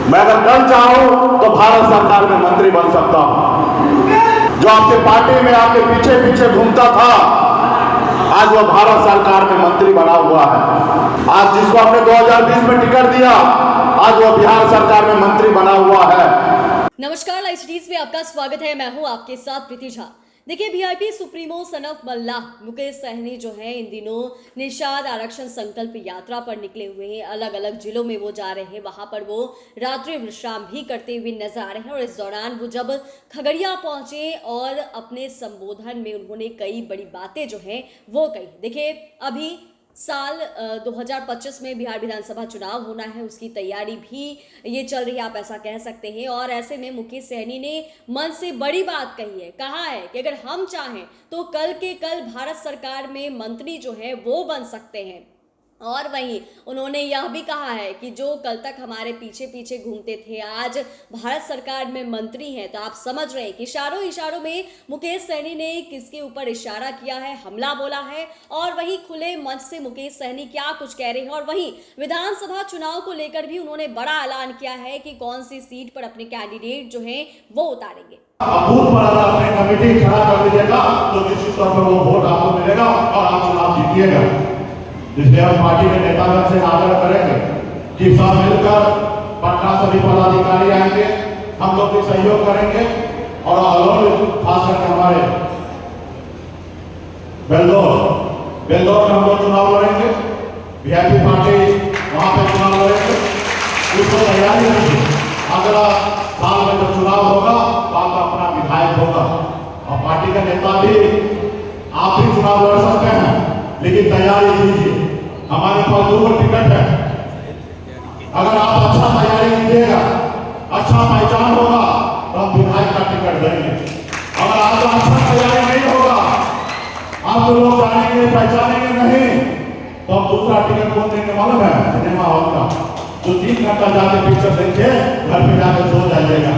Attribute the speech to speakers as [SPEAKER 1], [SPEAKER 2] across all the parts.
[SPEAKER 1] मैं अगर कल चाहूं तो भारत सरकार में मंत्री बन सकता हूं। जो आपके पार्टी में आपके पीछे पीछे घूमता था, आज वह भारत सरकार में मंत्री बना हुआ है। आज जिसको आपने 2020 में टिकट दिया, आज वह बिहार सरकार में मंत्री बना हुआ है।
[SPEAKER 2] नमस्कार, लाइव सिटीज में आपका स्वागत है। मैं हूं आपके साथ प्रीति झा। देखिए, वीआईपी सुप्रीमो सन ऑफ मल्लाह मुकेश सहनी जो है इन दिनों निषाद आरक्षण संकल्प यात्रा पर निकले हुए हैं। अलग अलग जिलों में वो जा रहे हैं, वहां पर वो रात्रि विश्राम भी करते हुए नजर आ रहे हैं। और इस दौरान वो जब खगड़िया पहुंचे और अपने संबोधन में उन्होंने कई बड़ी बातें जो हैं वो कही। देखिए, अभी साल 2025 में बिहार विधानसभा चुनाव होना है, उसकी तैयारी भी ये चल रही है, आप ऐसा कह सकते हैं। और ऐसे में मुकेश सहनी ने मन से बड़ी बात कही है, कहा है कि अगर हम चाहें तो कल के कल भारत सरकार में मंत्री जो है वो बन सकते हैं। और वहीं उन्होंने यह भी कहा है कि जो कल तक हमारे पीछे पीछे घूमते थे, आज भारत सरकार में मंत्री हैं। तो आप समझ रहे हैं कि इशारों में मुकेश सहनी ने किसके ऊपर इशारा किया है, हमला बोला है। और वहीं खुले मंच से मुकेश सहनी क्या कुछ कह रहे हैं। और वहीं विधानसभा चुनाव को लेकर भी उन्होंने बड़ा ऐलान किया है कि कौन सी सीट पर अपने कैंडिडेट जो है वो उतारेंगे।
[SPEAKER 1] अपने कमेटी खड़ा कर दीजिएगा तो निश्चित तौर पर वो वोट आपको मिलेगा और आप चुनाव जीतिएगा। इसलिए हम पार्टी के नेतागण से आग्रह करेंगे कि सब मिलकर पटना सभी पदाधिकारी आएंगे, हम लोग भी सहयोग करेंगे। और खास करके हमारे बेलदौर में हम लोग चुनाव लड़ेंगे, वीआईपी पार्टी वहां पे चुनाव लड़ेंगे। उसको तैयारी रखिए, अगला साल में जब चुनाव होगा तो आपका अपना विधायक होगा और पार्टी के नेता भी आप भी चुनाव लड़ सकते हैं, लेकिन तैयारी कीजिए। हमारे पास 2 टिकट है, अगर आप अच्छा तैयारी कीजिएगा, अच्छा पहचान होगा तो हम विधायक का टिकट देंगे। अगर आपका अच्छा तैयारी नहीं होगा, आप लोग जानेंगे पहचानेंगे नहीं, तो हम दूसरा टिकट कौन देंगे मालूम है? सिनेमा हॉल का। तो 3 घंटा जाके पिक्चर देखिए, घर पे जाके सो जाइएगा।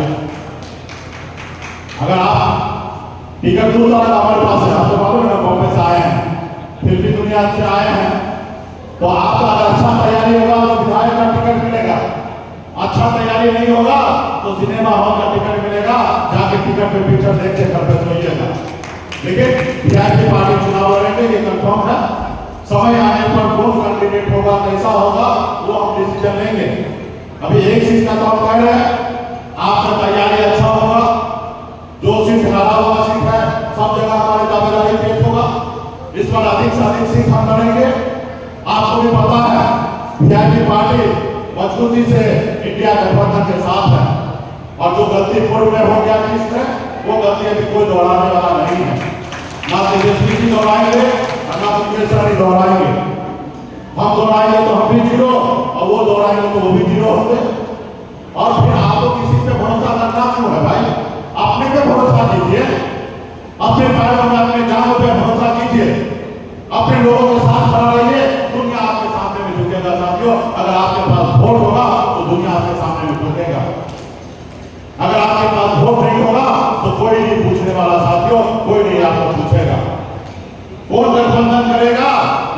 [SPEAKER 1] अगर आप टिकट दूसरा हमारे पास है, आपको मालूम है बॉम्बे से आए हैं, फिर भी दुनिया से आए हैं, तो आपका अगर अच्छा तैयारी होगा तो विधायक का टिकट मिलेगा, अच्छा तैयारी नहीं होगा तो सिनेमा हॉल का टिकट मिलेगा, जाके टिकट पे पिक्चर देख के घर पे सोइएगा। लेकिन वीआईपी पार्टी चुनाव लड़ेंगे, ये कंफर्म है। समय आने पर कौन कैंडिडेट होगा, कैसा होगा, वो हम डिसीजन लेंगे। अभी एक चीज का तो हम कह रहे हैं, आपका तैयारी अच्छा होगा। जो सीट हारा हुआ सीट है, सब जगह हमारी दावेदारी पेश होगा, इस पर अधिक से अधिक सीट हम लड़ेंगे। आपको भी पता है वीआईपी पार्टी मजबूती से इंडिया गठबंधन के साथ है, और जो गलती पूर्व में हो गया किसने, वो गलती अभी कोई दोहराने वाला नहीं है। ना तेजस्वी जी दोहराएंगे ना मुकेश सहनी दोहराएंगे। हम दोहराएंगे तो हम भी जीरो, और वो दोहराएंगे तो वो भी जीरो होंगे। और फिर आपको किसी पे भरोसा करना क्यों है भाई? अपने पे भरोसा कीजिए, अपने पैरों में अपने जान पे भरोसा कीजिए, अपने लोगों के साथ खड़ा रहिए। दुनिया आपके सामने में झुकेगा साथियों। अगर आपके पास वोट होगा तो दुनिया आपके सामने में झुकेगा। अगर आपके पास वोट नहीं होगा तो कोई नहीं पूछने वाला साथियों, कोई नहीं आपको पूछेगा। कौन गठबंधन करेगा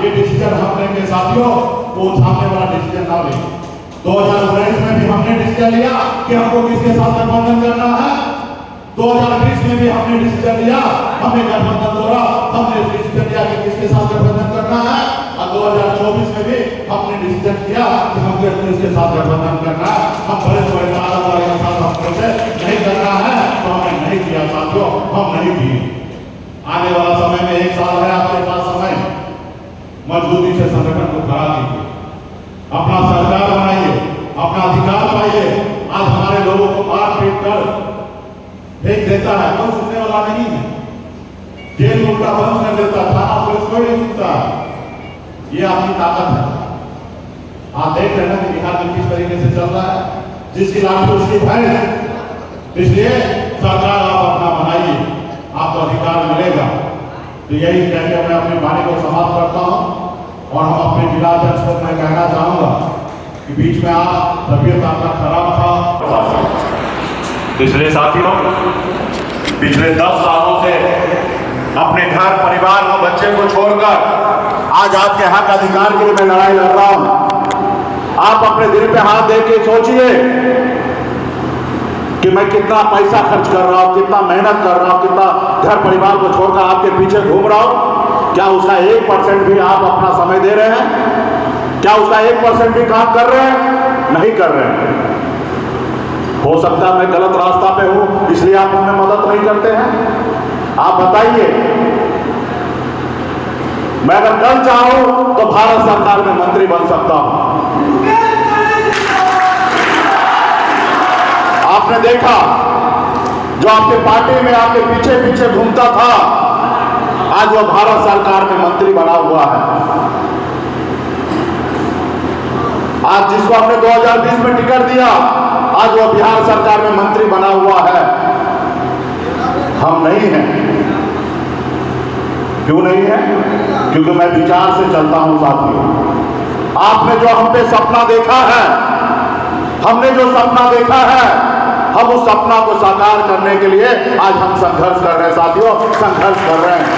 [SPEAKER 1] ये डिसीजन हम लेंगे साथियों, वो सामने वाला डिसीजन ना ले। 2019 में भी हमने डिसीजन लिया कि हमको किसके साथ गठबंधन करना है। 2020 में भी हमने डिसीजन लिया, हमने गठबंधन तोड़ा, हमने डिसीजन लिया कि किसके साथ गठबंधन करना है। और 2024 में भी हमने डिसीजन किया कि हमको किसके साथ गठबंधन करना है। हम बड़े वाले के साथ हम सोचे नहीं करना है तो हमने नहीं किया साथियों, हम नहीं किए। आने वाला समय में 1 साल है आपके पास समय, मजबूती से संगठन को खड़ा कीजिए, अपना सरकार बनाइए, अपना अधिकार पाइए। आज हमारे लोगों को मार पीट कर फेंक देता है, कोई सुनने वाला नहीं है। जेल में उनका बंद कर देता, थाना पुलिस कोई नहीं सुनता। ये आपकी ताकत है। आप देख रहे हैं कि बिहार में किस तरीके से चल रहा है, जिसकी लाठी उसकी भैंस। इसलिए सरकार आप अपना बनाइए, आपको अधिकार मिलेगा। तो यही कहकर मैं अपनी वाणी को समाप्त करता हूँ। और हम अपने जिला अध्यक्ष को मैं कहना चाहूंगा कि बीच में आप तबीयत आपका खराब था, इसलिए साथियों पिछले 10 सालों से अपने घर परिवार और बच्चे को छोड़कर आज आपके हक अधिकार के लिए मैं लड़ाई लड़ रहा हूं। आप अपने दिल पे हाथ दे के सोचिए कि मैं कितना पैसा खर्च कर रहा हूं, कितना मेहनत कर रहा हूं, कितना घर परिवार को छोड़कर आपके पीछे घूम रहा हूं, क्या उसका 1% भी आप अपना समय दे रहे हैं? क्या उसका 1% भी काम कर रहे हैं? नहीं कर रहे हैं। हो सकता है मैं गलत रास्ता पे हूं, इसलिए आप हमें मदद नहीं करते हैं। आप बताइए, मैं अगर कल चाहूं तो भारत सरकार में मंत्री बन सकता हूं। आपने देखा, जो आपके पार्टी में आपके पीछे पीछे घूमता था, आज वो भारत सरकार में मंत्री बना हुआ है। आज जिसको हमने 2020 में टिकट दिया, आज वो बिहार सरकार में मंत्री बना हुआ है। हम नहीं हैं। क्यों नहीं है? क्योंकि मैं विचार से चलता हूं साथियों। आपने जो हम पे सपना देखा है, हमने जो सपना देखा है, हम उस सपना को साकार करने के लिए आज हम संघर्ष कर रहे हैं साथियों, संघर्ष कर रहे हैं।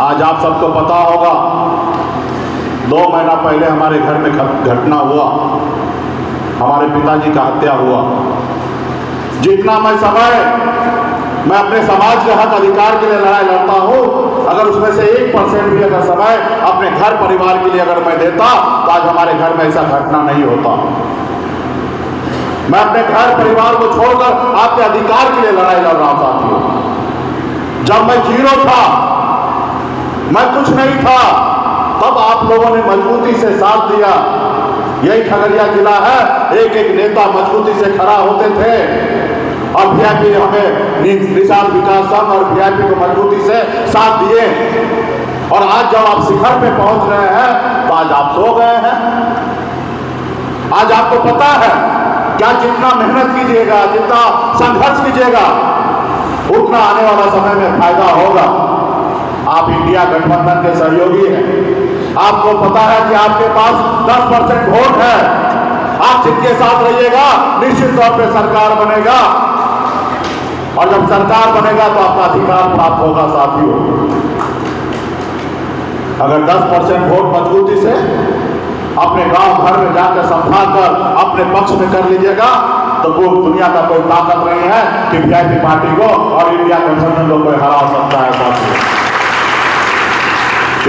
[SPEAKER 1] आज आप सबको पता होगा, 2 महीना पहले हमारे घर में घटना हुआ, हमारे पिताजी का हत्या हुआ। जितना मैं अपने समाज के हक अधिकार के लिए लड़ाई लड़ता हूं, अगर उसमें से 1% भी अगर समय अपने घर परिवार के लिए अगर मैं देता, तो आज हमारे घर में ऐसा घटना नहीं होता। मैं अपने घर परिवार को छोड़कर आपके अधिकार के लिए लड़ाई लड़ रहा हूं साथियों। जब मैं जीरो था, मैं कुछ नहीं था, तब आप लोगों ने मजबूती से साथ दिया। यही खगड़िया जिला है, एक एक नेता मजबूती से खड़ा होते थे और वीआईपी हमें निषाद विकास संघ और वीआईपी को मजबूती से साथ दिए। और आज जब आप शिखर पे पहुंच रहे हैं, तो आज आप सो गए हैं। आज आपको पता है क्या, जितना मेहनत कीजिएगा, जितना संघर्ष कीजिएगा, उतना आने वाला समय में फायदा होगा। आप इंडिया गठबंधन के सहयोगी हैं। आपको पता है कि आपके पास 10% वोट है। आप जिनके साथ रहिएगा, निश्चित तौर पे सरकार बनेगा। और जब सरकार बनेगा तो आपका अधिकार प्राप्त होगा साथियों। अगर 10% वोट मजबूती से अपने गांव घर में जाकर संभाल कर अपने पक्ष में कर लीजिएगा, तो वो दुनिया का कोई ताकत नहीं है कि वीआईपी पार्टी को और इंडिया गठबंधन को कोई हरा सकता है साथियों।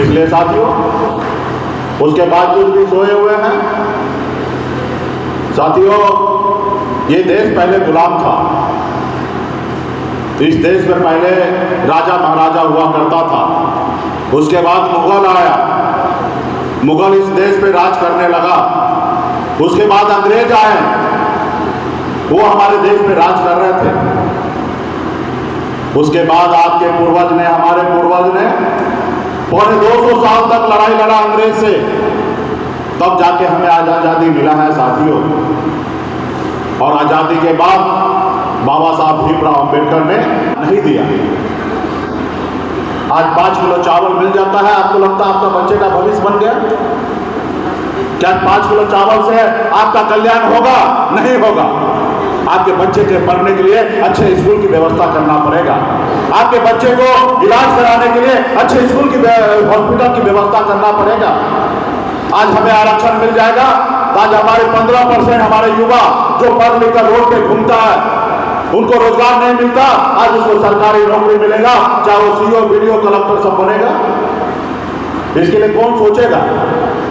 [SPEAKER 1] इसलिए साथियों, उसके बावजूद भी सोए हुए हैं साथियों। ये देश पहले गुलाम था। इस देश में पहले राजा महाराजा हुआ करता था। उसके बाद मुगल आया, मुगल इस देश पे राज करने लगा। उसके बाद अंग्रेज आए, वो हमारे देश पे राज कर रहे थे। उसके बाद आपके पूर्वज ने, हमारे पूर्वज ने पौने 200 साल तक लड़ाई लड़ा अंग्रेज से, तब जाके हमें आज आजादी मिला है साथियों। और आजादी के बाद बाबा साहब भीमराव अंबेडकर ने नहीं दिया। आज 5 किलो चावल मिल जाता है, आपको लगता है आपका बच्चे का भविष्य बन गया? क्या 5 किलो चावल से आपका कल्याण होगा? नहीं होगा। आपके बच्चे के पढ़ने के लिए अच्छे स्कूल की व्यवस्था करना पड़ेगा। आपके बच्चे को इलाज कराने के लिए अच्छे स्कूल की हॉस्पिटल की व्यवस्था करना पड़ेगा। आज हमें आरक्षण मिल जाएगा, तो आज हमारे 15% हमारे युवा जो पढ़ लिख कर रोड पे घूमता है, उनको रोजगार नहीं मिलता, आज उसको सरकारी नौकरी मिलेगा, चाहे वो सीओ, बीडीओ, कलेक्टर सब बनेगा। इसके लिए कौन सोचेगा?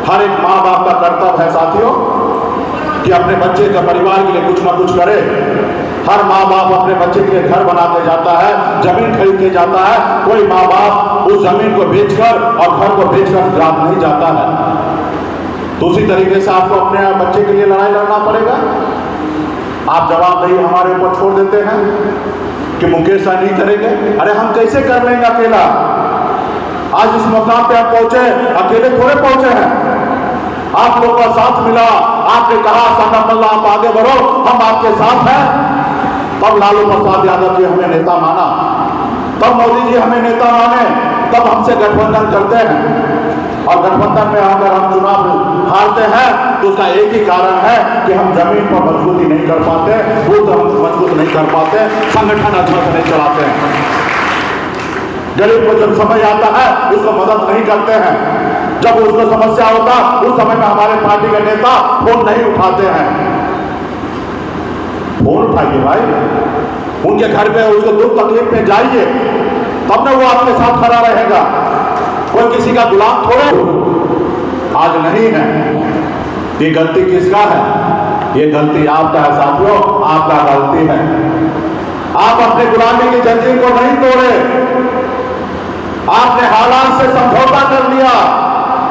[SPEAKER 1] हर एक माँ बाप का कर्तव्य है साथियों कि अपने बच्चे का परिवार के लिए कुछ ना कुछ करे। हर माँ बाप अपने बच्चे के लिए घर बना के जाता है, जमीन खरीद के जाता है। कोई माँ बाप उस जमीन को बेचकर और घर को बेचकर जात नहीं जाता है। तो उसी तरीके से आपको अपने बच्चे के लिए लड़ाई लड़ना पड़ेगा। आप जवाबदेही हमारे ऊपर छोड़ देते हैं कि मुकेश साहब नहीं करेंगे। अरे हम कैसे कर लेंगे अकेला? आज इस मुकाम पे आप पहुंचे, अकेले थोड़े पहुंचे हैं। आप लोगों का साथ मिला, आपने कहा सनम अल्लाह आप आगे बढ़ो, हम आपके साथ हैं। तब लालू प्रसाद यादव जी हमें नेता माना, तब मोदी जी हमें नेता माने, तब हमसे गठबंधन करते हैं। और गठबंधन में अगर हम चुनाव हारते हैं तो उसका एक ही कारण है कि हम जमीन पर मजबूती नहीं कर पाते, बूथ हम मजबूत नहीं कर पाते, संगठन अच्छा से नहीं चलाते हैं। गरीब को जब समय आता है उसको मदद नहीं करते हैं। जब उसको समस्या होता उस समय में हमारे पार्टी के नेता फोन नहीं उठाते हैं। उठाइए भाई, उनके घर पे उसको दुख तकलीफ में जाइए, तब ना वो आपके साथ खड़ा रहेगा। कोई किसी का गुलाम थोड़े आज नहीं है। ये गलती किसका है? ये गलती आपका है साथियों, आपका गलती है। आप अपने गुलामी की जंजीर को नहीं तोड़े, आपने हालात से समझौता कर लिया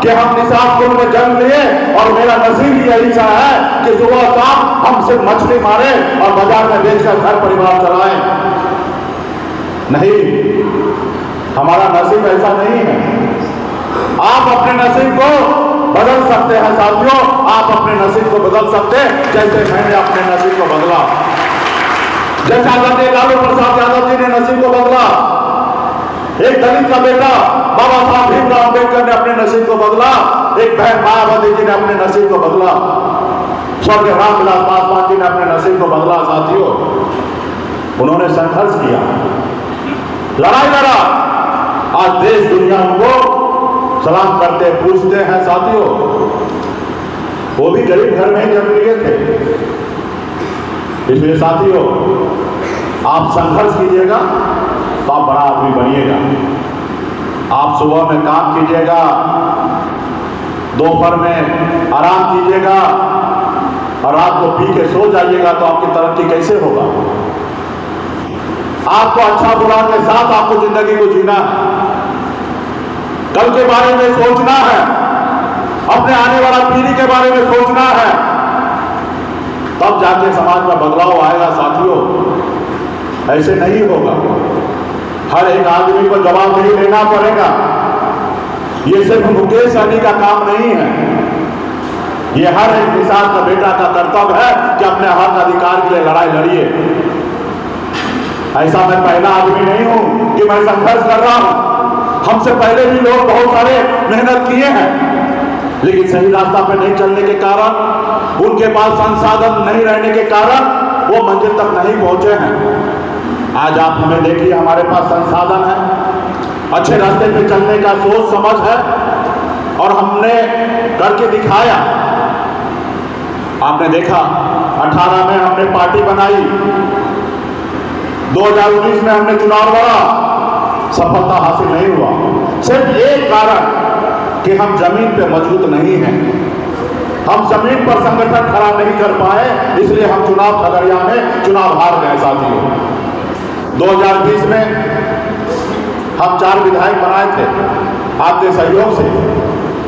[SPEAKER 1] कि हम निसाबपुर में जन्म लिए और मेरा नसीब यही सा है कि सुबह शाम हम सिर्फ मछली मारे और बाजार में बेचकर घर परिवार चलाएं। नहीं, हमारा नसीब ऐसा नहीं है। आप अपने नसीब को बदल सकते हैं साथियों, आप अपने नसीब को बदल सकते हैं जैसे मैंने अपने नसीब को बदला, जैसा लालू प्रसाद यादव जी ने नसीब को बदला। एक दलित का बेटा बाबा साहब भीमराव अम्बेडकर ने अपने नसीब को बदला, एक बहन मायावती जी ने अपने नसीब को बदला, स्वर्गीय रामविलास पासवान जी ने अपने नसीब को बदला। साथियों, उन्होंने संघर्ष किया, लड़ाई लड़ा, आज देश दुनिया उनको सलाम करते पूछते हैं। साथियों, वो भी गरीब घर में ही जन्म लिए थे। इसलिए साथियों, आप संघर्ष कीजिएगा तो आप बड़ा आदमी बनिएगा। आप सुबह में काम कीजिएगा, दोपहर में आराम कीजिएगा और रात को पी के सो जाइएगा तो आपकी तरक्की कैसे होगा? आपको अच्छा बुरा के साथ आपको जिंदगी को जीना है, कल के बारे में सोचना है, अपने आने वाला पीढ़ी के बारे में सोचना है, तब जाके समाज में बदलाव आएगा। साथियों, ऐसे नहीं होगा। हर एक आदमी को जवाबदेही लेना पड़ेगा। ये सिर्फ मुकेश सहनी का काम नहीं है, ये हर एक किसान का बेटा का कर्तव्य है कि अपने हक अधिकार के लिए लड़ाई लड़िए। ऐसा मैं पहला आदमी नहीं हूं कि मैं संघर्ष कर रहा हूं। हमसे पहले भी लोग बहुत सारे मेहनत किए हैं, लेकिन सही रास्ता पे नहीं चलने के कारण, उनके पास संसाधन नहीं रहने के कारण वो मंजिल तक नहीं पहुंचे हैं। आज आप हमें देखिए, हमारे पास संसाधन है, अच्छे रास्ते पे चलने का सोच समझ है और हमने करके दिखाया। आपने देखा 18 में हमने पार्टी बनाई, 2019 में हमने चुनाव लड़ा, सफलता हासिल नहीं हुआ। सिर्फ एक कारण कि हम जमीन पे मजबूत नहीं हैं, हम जमीन पर संगठन खड़ा नहीं कर पाए, इसलिए हम चुनाव खगड़िया में चुनाव हार गए। साथियों, 2020 में हम 4 विधायक बनाए थे आपके सहयोग से,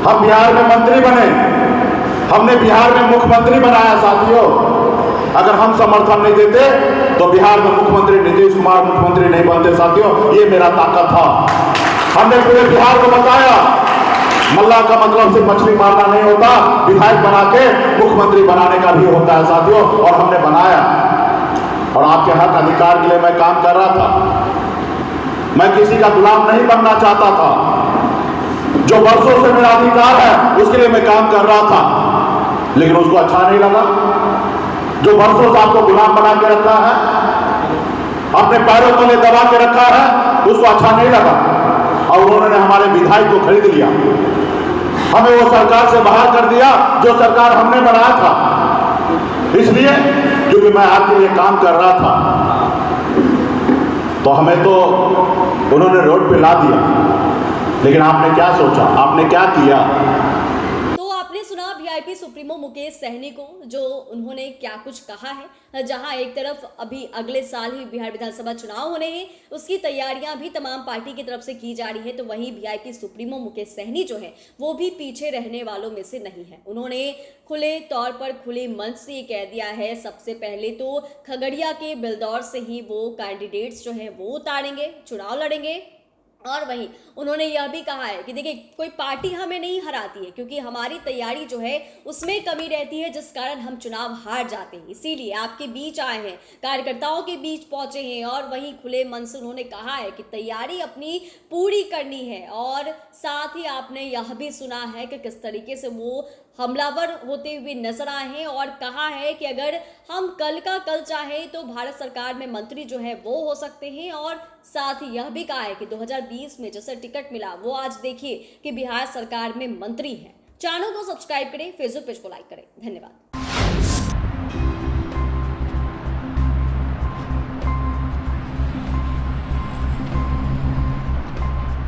[SPEAKER 1] हम बिहार में मंत्री बने, हमने बिहार में मुख्यमंत्री बनाया। साथियों, अगर हम समर्थन नहीं देते तो बिहार में मुख्यमंत्री नीतीश कुमार मुख्यमंत्री नहीं बनते। साथियों, ये मेरा ताकत था। हमने पूरे बिहार को बताया मल्लाह का मतलब सिर्फ मछली मारना नहीं होता, विधायक बना के मुख्यमंत्री बनाने का भी होता है। साथियों, और हमने बनाया और आपके हक अधिकार के लिए मैं काम कर रहा था। मैं किसी का गुलाम नहीं बनना चाहता था। जो वर्षों से मेरा अधिकार है उसके लिए मैं काम कर रहा था, लेकिन उसको अच्छा नहीं लगा। जो वर्षों से आपको गुलाम बना के रखा है, अपने पैरों तले दबा के रखा है, उसको अच्छा नहीं लगा और उन्होंने हमारे विधायक को खरीद लिया, हमें वो सरकार से बाहर कर दिया जो सरकार हमने बनाया था। इसलिए क्योंकि मैं आपके लिए काम कर रहा था तो हमें तो उन्होंने रोड पे ला दिया। लेकिन आपने क्या सोचा, आपने क्या किया?
[SPEAKER 2] तो आपने सुना वीआईपी सुप्रीमो मुकेश सहनी को, जो उन्होंने क्या कुछ कहा है। जहां एक तरफ अभी अगले साल ही बिहार विधानसभा चुनाव होने हैं, उसकी तैयारियां भी तमाम पार्टी की तरफ से की जा रही है, तो वहीं वीआईपी सुप्रीमो मुकेश सहनी जो है वो भी पीछे रहने वालों में से नहीं है। उन्होंने खुले तौर पर खुले मंच से ये कह दिया है, सबसे पहले तो खगड़िया के बिलदौर से ही वो कैंडिडेट्स जो है वो उतारेंगे, चुनाव लड़ेंगे। और वहीं उन्होंने यह भी कहा है कि देखिए, कोई पार्टी हमें नहीं हराती है, क्योंकि हमारी तैयारी जो है उसमें कमी रहती है, जिस कारण हम चुनाव हार जाते हैं। इसीलिए आपके बीच आए हैं, कार्यकर्ताओं के बीच पहुंचे हैं और वहीं खुले मन से उन्होंने कहा है कि तैयारी अपनी पूरी करनी है। और साथ ही आपने यह भी सुना है कि किस तरीके से वो हमलावर होते हुए नजर आए हैं और कहा है कि अगर हम कल का कल चाहे तो भारत सरकार में मंत्री जो है वो हो सकते हैं। और साथ ही यह भी कहा है कि 2020 में जैसे टिकट मिला वो आज देखिए कि बिहार सरकार में मंत्री हैं। चैनल को सब्सक्राइब करें, फेसबुक पेज को लाइक करें। धन्यवाद।